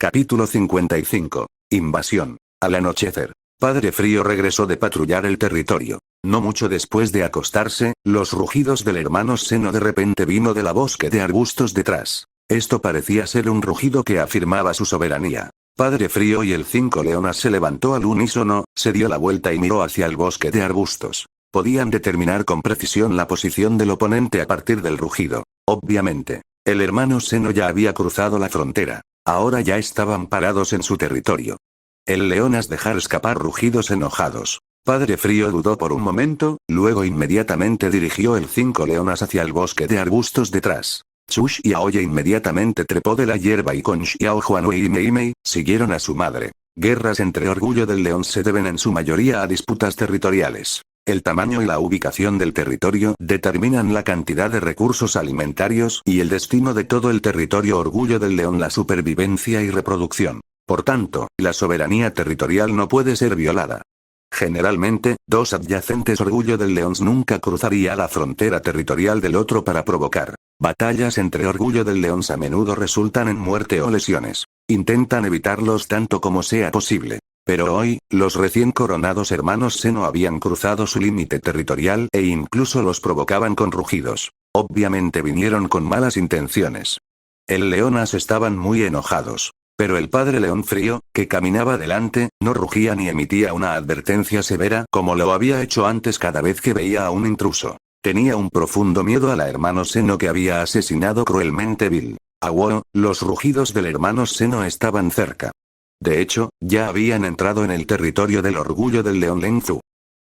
Capítulo 55. Invasión. Al anochecer, Padre Frío regresó de patrullar el territorio. No mucho después de acostarse, los rugidos del hermano Seno de repente vino de la bosque de arbustos detrás. Esto parecía ser un rugido que afirmaba su soberanía. Padre Frío y el 5 leonas se levantó al unísono, se dio la vuelta y miró hacia el bosque de arbustos. Podían determinar con precisión la posición del oponente a partir del rugido. Obviamente, el hermano Seno ya había cruzado la frontera. Ahora ya estaban parados en su territorio. El leonas dejar escapar rugidos enojados. Padre Frío dudó por un momento, luego inmediatamente dirigió el 5 leonas hacia el bosque de arbustos detrás. Chu Xiaoye inmediatamente trepó de la hierba y con Xiao Huanui y Mei Mei siguieron a su madre. Guerras entre orgullo del león se deben en su mayoría a disputas territoriales. El tamaño y la ubicación del territorio determinan la cantidad de recursos alimentarios y el destino de todo el territorio orgullo del león, la supervivencia y reproducción. Por tanto, la soberanía territorial no puede ser violada. Generalmente, dos adyacentes orgullo del león nunca cruzaría la frontera territorial del otro para provocar. Batallas entre orgullo del león a menudo resultan en muerte o lesiones. Intentan evitarlos tanto como sea posible. Pero hoy, los recién coronados hermanos Seno habían cruzado su límite territorial e incluso los provocaban con rugidos. Obviamente vinieron con malas intenciones. El leonas estaban muy enojados. Pero el padre león frío, que caminaba delante, no rugía ni emitía una advertencia severa como lo había hecho antes cada vez que veía a un intruso. Tenía un profundo miedo a la hermano Seno que había asesinado cruelmente Bill. Aguo, los rugidos del hermano Seno estaban cerca. De hecho, ya habían entrado en el territorio del orgullo del león Lengzu.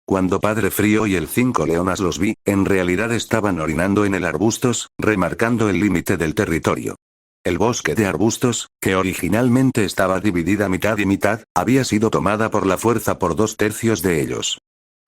Cuando Padre Frío y el 5 leonas los vi, en realidad estaban orinando en el arbustos, remarcando el límite del territorio. El bosque de arbustos, que originalmente estaba dividida mitad y mitad, había sido tomada por la fuerza por 2/3 de ellos.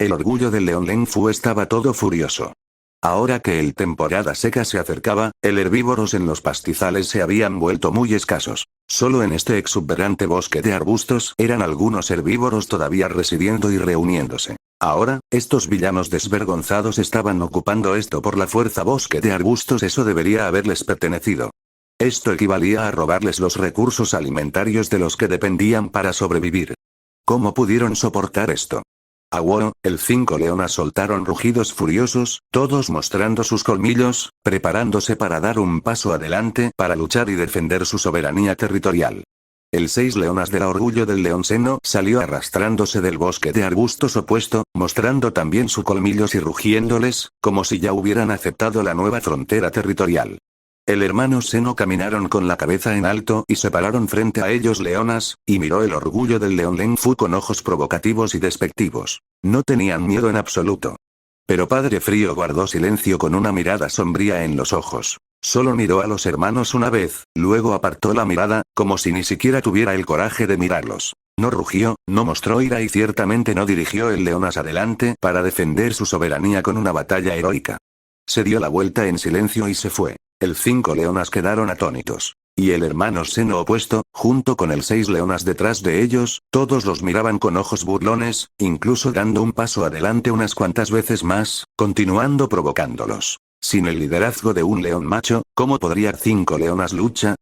El orgullo del león Lengfu estaba todo furioso. Ahora que el temporada seca se acercaba, el herbívoros en los pastizales se habían vuelto muy escasos. Solo en este exuberante bosque de arbustos eran algunos herbívoros todavía residiendo y reuniéndose. Ahora, estos villanos desvergonzados estaban ocupando esto por la fuerza bosque de arbustos, eso debería haberles pertenecido. Esto equivalía a robarles los recursos alimentarios de los que dependían para sobrevivir. ¿Cómo pudieron soportar esto? Aguo, el 5 leonas soltaron rugidos furiosos, todos mostrando sus colmillos, preparándose para dar un paso adelante para luchar y defender su soberanía territorial. El 6 leonas del orgullo del león Seno salió arrastrándose del bosque de arbustos opuesto, mostrando también sus colmillos y rugiéndoles, como si ya hubieran aceptado la nueva frontera territorial. El hermano Seno caminaron con la cabeza en alto y se pararon frente a ellos leonas, y miró el orgullo del león Lengfu con ojos provocativos y despectivos. No tenían miedo en absoluto. Pero Padre Frío guardó silencio con una mirada sombría en los ojos. Solo miró a los hermanos una vez, luego apartó la mirada, como si ni siquiera tuviera el coraje de mirarlos. No rugió, no mostró ira y ciertamente no dirigió el leonas adelante para defender su soberanía con una batalla heroica. Se dio la vuelta en silencio y se fue. El 5 leonas quedaron atónitos. Y el hermano Seno opuesto, junto con el 6 leonas detrás de ellos, todos los miraban con ojos burlones, incluso dando un paso adelante unas cuantas veces más, continuando provocándolos. Sin el liderazgo de un león macho, ¿cómo podría 5 leonas lucha?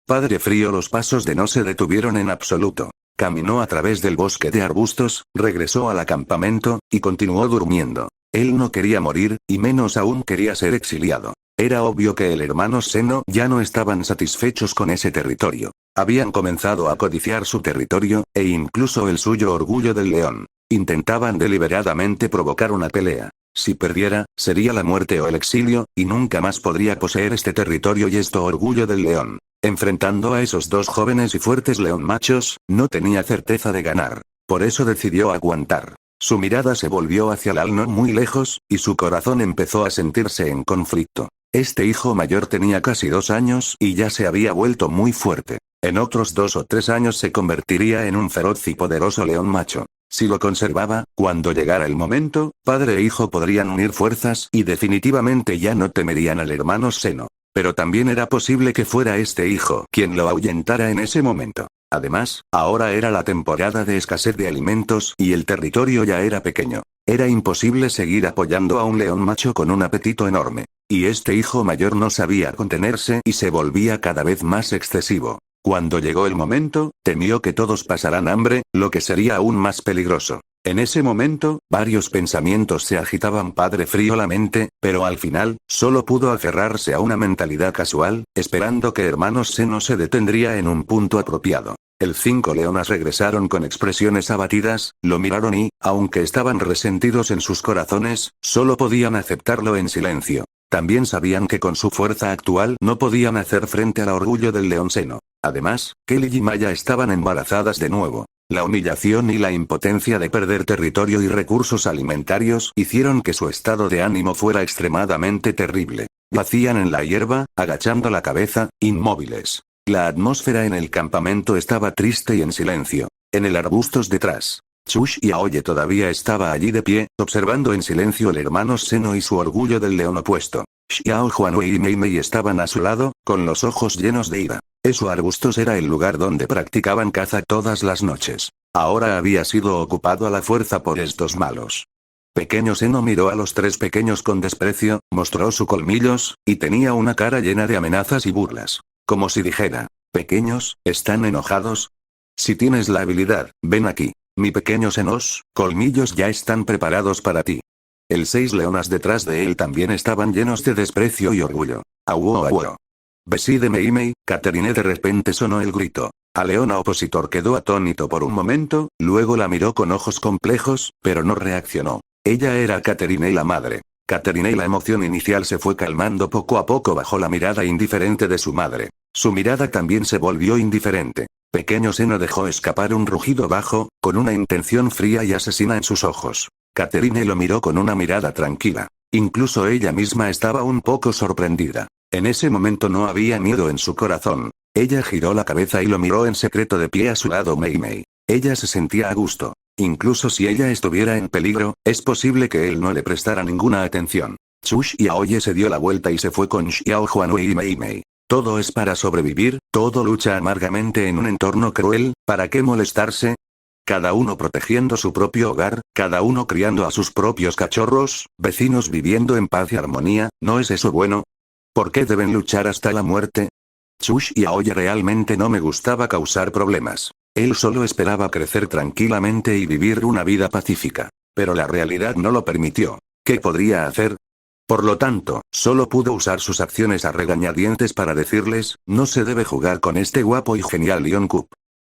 Padre Frío, los pasos de no se detuvieron en absoluto. Caminó a través del bosque de arbustos, regresó al campamento, y continuó durmiendo. Él no quería morir, y menos aún quería ser exiliado. Era obvio que el hermano Seno ya no estaban satisfechos con ese territorio. Habían comenzado a codiciar su territorio, e incluso el suyo orgullo del león. Intentaban deliberadamente provocar una pelea. Si perdiera, sería la muerte o el exilio, y nunca más podría poseer este territorio y esto orgullo del león. Enfrentando a esos dos jóvenes y fuertes león machos, no tenía certeza de ganar. Por eso decidió aguantar. Su mirada se volvió hacia el no muy lejos, y su corazón empezó a sentirse en conflicto. Este hijo mayor tenía casi 2 años y ya se había vuelto muy fuerte. En otros 2 o 3 años se convertiría en un feroz y poderoso león macho. Si lo conservaba, cuando llegara el momento, padre e hijo podrían unir fuerzas y definitivamente ya no temerían al hermano Seno. Pero también era posible que fuera este hijo quien lo ahuyentara en ese momento. Además, ahora era la temporada de escasez de alimentos y el territorio ya era pequeño. Era imposible seguir apoyando a un león macho con un apetito enorme. Y este hijo mayor no sabía contenerse y se volvía cada vez más excesivo. Cuando llegó el momento, temió que todos pasaran hambre, lo que sería aún más peligroso. En ese momento, varios pensamientos se agitaban Padre Frío la mente, pero al final, solo pudo aferrarse a una mentalidad casual, esperando que Hermanos Seno se detendría en un punto apropiado. El 5 leonas regresaron con expresiones abatidas, lo miraron y, aunque estaban resentidos en sus corazones, solo podían aceptarlo en silencio. También sabían que con su fuerza actual no podían hacer frente al orgullo del león Seno. Además, Kelly y Maya estaban embarazadas de nuevo. La humillación y la impotencia de perder territorio y recursos alimentarios hicieron que su estado de ánimo fuera extremadamente terrible. Yacían en la hierba, agachando la cabeza, inmóviles. La atmósfera en el campamento estaba triste y en silencio. En el arbustos detrás, Chush y Aoye todavía estaba allí de pie, observando en silencio el hermano Seno y su orgullo del león opuesto. Xiao Juanwei y Mei Mei estaban a su lado, con los ojos llenos de ira. Esos arbustos era el lugar donde practicaban caza todas las noches. Ahora había sido ocupado a la fuerza por estos malos. Pequeño Seno miró a los tres pequeños con desprecio, mostró sus colmillos, y tenía una cara llena de amenazas y burlas. Como si dijera, pequeños, ¿están enojados? Si tienes la habilidad, ven aquí. Mi pequeño Senos, colmillos ya están preparados para ti. El 6 leonas detrás de él también estaban llenos de desprecio y orgullo. Auo auo. Besí de Mei Mei, Catherine de repente sonó el grito. A leona opositor quedó atónito por un momento, luego la miró con ojos complejos, pero no reaccionó. Ella era Catherine la madre. Catherine y la emoción inicial se fue calmando poco a poco bajo la mirada indiferente de su madre. Su mirada también se volvió indiferente. Pequeño Seno dejó escapar un rugido bajo, con una intención fría y asesina en sus ojos. Catherine lo miró con una mirada tranquila. Incluso ella misma estaba un poco sorprendida. En ese momento no había miedo en su corazón. Ella giró la cabeza y lo miró en secreto de pie a su lado Mei Mei. Ella se sentía a gusto. Incluso si ella estuviera en peligro, es posible que él no le prestara ninguna atención. Chush y Aoye se dio la vuelta y se fue con Xiao Juanwei y Mei Mei. Todo es para sobrevivir, todo lucha amargamente en un entorno cruel, ¿para qué molestarse? Cada uno protegiendo su propio hogar, cada uno criando a sus propios cachorros, vecinos viviendo en paz y armonía, ¿no es eso bueno? ¿Por qué deben luchar hasta la muerte? Chush y Aoye realmente no me gustaba causar problemas. Él solo esperaba crecer tranquilamente y vivir una vida pacífica. Pero la realidad no lo permitió. ¿Qué podría hacer? Por lo tanto, solo pudo usar sus acciones a regañadientes para decirles, no se debe jugar con este guapo y genial Leoncup.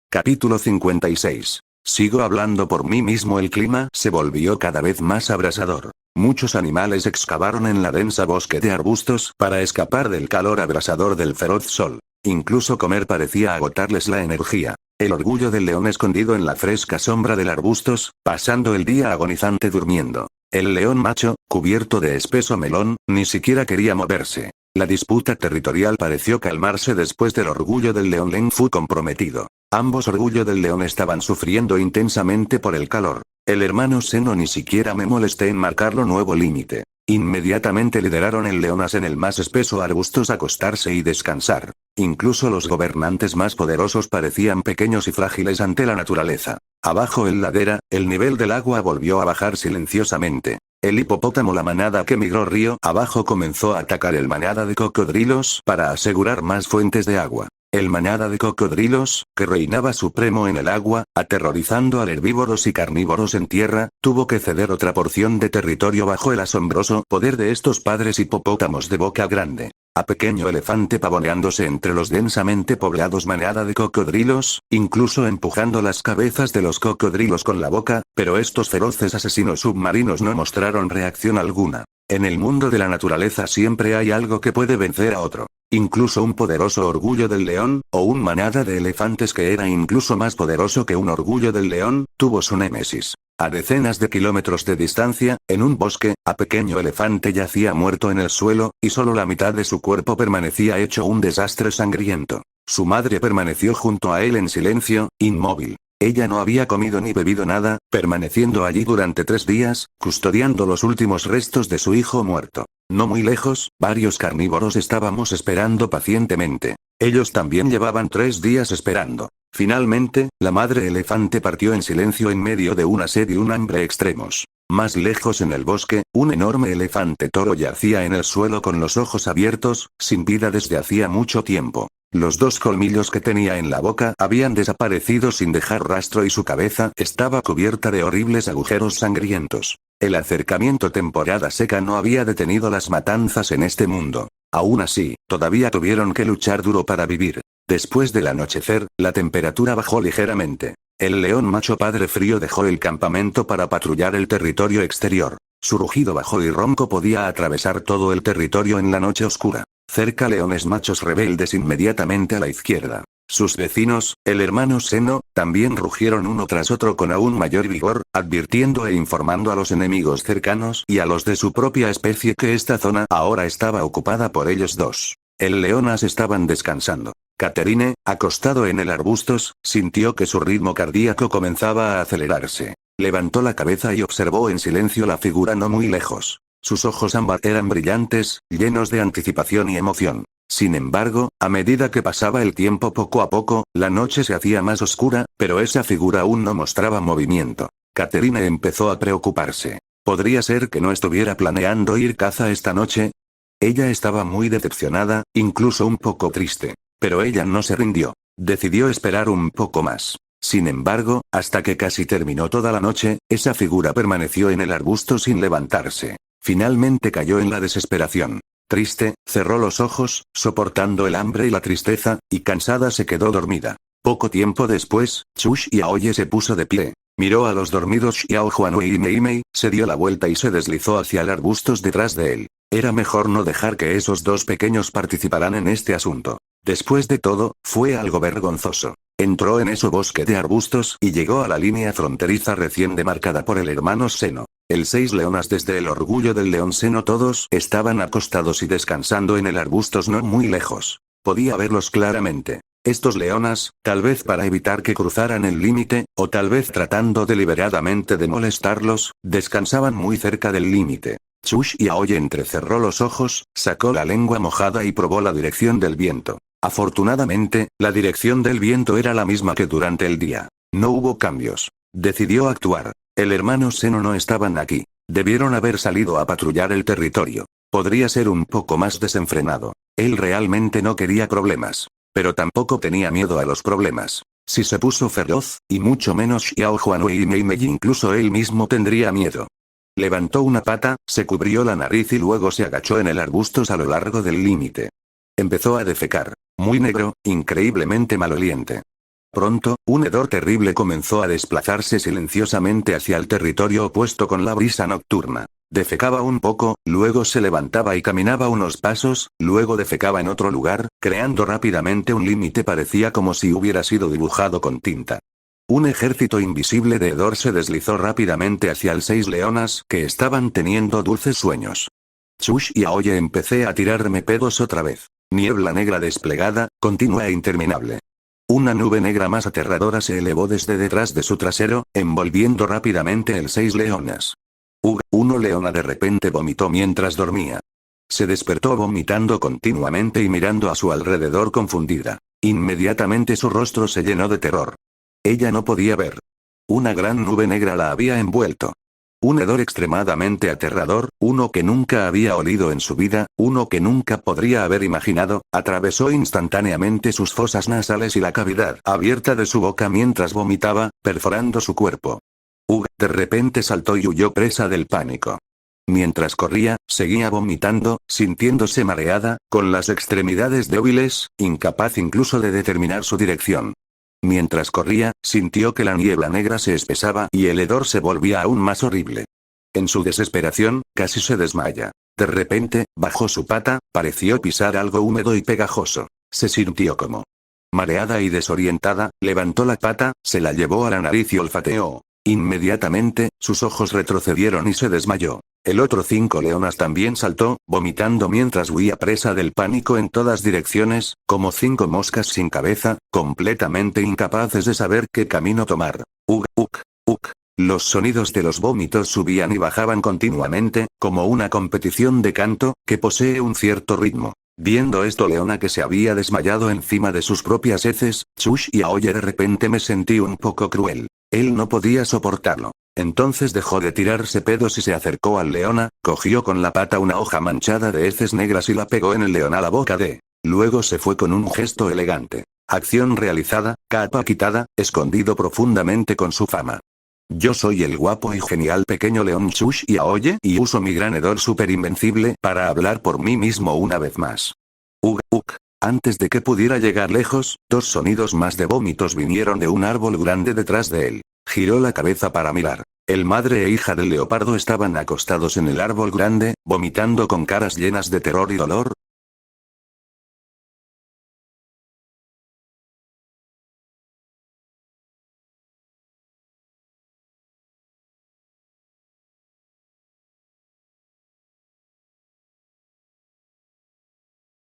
Capítulo 56. Sigo hablando por mí mismo. El clima se volvió cada vez más abrasador. Muchos animales excavaron en la densa bosque de arbustos para escapar del calor abrasador del feroz sol. Incluso comer parecía agotarles la energía. El orgullo del león escondido en la fresca sombra del arbustos, pasando el día agonizante durmiendo. El león macho, cubierto de espeso melón, ni siquiera quería moverse. La disputa territorial pareció calmarse después del orgullo del león Lenfu comprometido. Ambos orgullo del león estaban sufriendo intensamente por el calor. El hermano Seno ni siquiera me molesté en marcarlo nuevo límite. Inmediatamente lideraron el leonas en el más espeso arbustos a acostarse y descansar. Incluso los gobernantes más poderosos parecían pequeños y frágiles ante la naturaleza. Abajo en ladera, el nivel del agua volvió a bajar silenciosamente. El hipopótamo, la manada que migró río abajo, comenzó a atacar el manada de cocodrilos para asegurar más fuentes de agua. El manada de cocodrilos, que reinaba supremo en el agua, aterrorizando a herbívoros y carnívoros en tierra, tuvo que ceder otra porción de territorio bajo el asombroso poder de estos padres hipopótamos de boca grande. A pequeño elefante pavoneándose entre los densamente poblados manada de cocodrilos, incluso empujando las cabezas de los cocodrilos con la boca, pero estos feroces asesinos submarinos no mostraron reacción alguna. En el mundo de la naturaleza siempre hay algo que puede vencer a otro. Incluso un poderoso orgullo del león, o un manada de elefantes que era incluso más poderoso que un orgullo del león, tuvo su némesis. A decenas de kilómetros de distancia, en un bosque, a pequeño elefante yacía muerto en el suelo, y solo la mitad de su cuerpo permanecía hecho un desastre sangriento. Su madre permaneció junto a él en silencio, inmóvil. Ella no había comido ni bebido nada, permaneciendo allí durante 3 días, custodiando los últimos restos de su hijo muerto. No muy lejos, varios carnívoros estábamos esperando pacientemente. Ellos también llevaban 3 días esperando. Finalmente, la madre elefante partió en silencio en medio de una sed y un hambre extremos. Más lejos en el bosque, un enorme elefante toro yacía en el suelo con los ojos abiertos, sin vida desde hacía mucho tiempo. Los dos colmillos que tenía en la boca habían desaparecido sin dejar rastro y su cabeza estaba cubierta de horribles agujeros sangrientos. El acercamiento temporada seca no había detenido las matanzas en este mundo. Aún así, todavía tuvieron que luchar duro para vivir. Después del anochecer, la temperatura bajó ligeramente. El león macho padre frío dejó el campamento para patrullar el territorio exterior. Su rugido bajo y ronco podía atravesar todo el territorio en la noche oscura. Cerca leones machos rebeldes inmediatamente a la izquierda. Sus vecinos, el hermano Seno, también rugieron uno tras otro con aún mayor vigor, advirtiendo e informando a los enemigos cercanos y a los de su propia especie que esta zona ahora estaba ocupada por ellos dos. El leonas estaban descansando. Catherine, acostado en el arbustos, sintió que su ritmo cardíaco comenzaba a acelerarse. Levantó la cabeza y observó en silencio la figura no muy lejos. Sus ojos ámbar eran brillantes, llenos de anticipación y emoción. Sin embargo, a medida que pasaba el tiempo poco a poco, la noche se hacía más oscura, pero esa figura aún no mostraba movimiento. Catherine empezó a preocuparse. ¿Podría ser que no estuviera planeando ir caza esta noche? Ella estaba muy decepcionada, incluso un poco triste. Pero ella no se rindió. Decidió esperar un poco más. Sin embargo, hasta que casi terminó toda la noche, esa figura permaneció en el arbusto sin levantarse. Finalmente cayó en la desesperación. Triste, cerró los ojos, soportando el hambre y la tristeza, y cansada se quedó dormida. Poco tiempo después, Chush Yaoye se puso de pie. Miró a los dormidos Xiao Huanwei y Meimei, se dio la vuelta y se deslizó hacia el arbustos detrás de él. Era mejor no dejar que esos dos pequeños participaran en este asunto. Después de todo, fue algo vergonzoso. Entró en ese bosque de arbustos y llegó a la línea fronteriza recién demarcada por el hermano Seno. El 6 leonas desde el orgullo del león Seno todos estaban acostados y descansando en el arbustos no muy lejos. Podía verlos claramente. Estos leonas, tal vez para evitar que cruzaran el límite, o tal vez tratando deliberadamente de molestarlos, descansaban muy cerca del límite. Chush Yaoye entrecerró los ojos, sacó la lengua mojada y probó la dirección del viento. Afortunadamente, la dirección del viento era la misma que durante el día. No hubo cambios. Decidió actuar. El hermano Seno no estaban aquí. Debieron haber salido a patrullar el territorio. Podría ser un poco más desenfrenado. Él realmente no quería problemas. Pero tampoco tenía miedo a los problemas. Si se puso feroz, y mucho menos Xiao Huanwei y Meimei, incluso él mismo tendría miedo. Levantó una pata, se cubrió la nariz y luego se agachó en el arbustos a lo largo del límite. Empezó a defecar. Muy negro, increíblemente maloliente. Pronto, un hedor terrible comenzó a desplazarse silenciosamente hacia el territorio opuesto con la brisa nocturna. Defecaba un poco, luego se levantaba y caminaba unos pasos, luego defecaba en otro lugar, creando rápidamente un límite parecía como si hubiera sido dibujado con tinta. Un ejército invisible de hedor se deslizó rápidamente hacia el 6 leonas que estaban teniendo dulces sueños. Chush Yaoye, empecé a tirarme pedos otra vez. Niebla negra desplegada, continua e interminable. Una nube negra más aterradora se elevó desde detrás de su trasero, envolviendo rápidamente el 6 leonas. Uno leona de repente vomitó mientras dormía. Se despertó vomitando continuamente y mirando a su alrededor confundida. Inmediatamente su rostro se llenó de terror. Ella no podía ver. Una gran nube negra la había envuelto. Un hedor extremadamente aterrador, uno que nunca había olido en su vida, uno que nunca podría haber imaginado, atravesó instantáneamente sus fosas nasales y la cavidad abierta de su boca mientras vomitaba, perforando su cuerpo. De repente saltó y huyó presa del pánico. Mientras corría, seguía vomitando, sintiéndose mareada, con las extremidades débiles, incapaz incluso de determinar su dirección. Mientras corría, sintió que la niebla negra se espesaba y el hedor se volvía aún más horrible. En su desesperación, casi se desmaya. De repente, bajó su pata, pareció pisar algo húmedo y pegajoso. Se sintió como mareada y desorientada, levantó la pata, se la llevó a la nariz y olfateó. Inmediatamente, sus ojos retrocedieron y se desmayó. El otro 5 leonas también saltó, vomitando mientras huía presa del pánico en todas direcciones, como 5 moscas sin cabeza, completamente incapaces de saber qué camino tomar. Los sonidos de los vómitos subían y bajaban continuamente, como una competición de canto, que posee un cierto ritmo. Viendo esto, leona que se había desmayado encima de sus propias heces, Chush Yaoye, de repente me sentí un poco cruel. Él no podía soportarlo. Entonces dejó de tirarse pedos y se acercó al leona, cogió con la pata una hoja manchada de heces negras y la pegó en el león a la boca de Luego se fue con un gesto elegante. Acción realizada, capa quitada, escondido profundamente con su fama. Yo soy el guapo y genial pequeño león Shush y Aoye y uso mi gran hedor super invencible para hablar por mí mismo una vez más. Ug. Antes de que pudiera llegar lejos, 2 sonidos más de vómitos vinieron de un árbol grande detrás de él. Giró la cabeza para mirar. El madre e hija del leopardo estaban acostados en el árbol grande, vomitando con caras llenas de terror y dolor.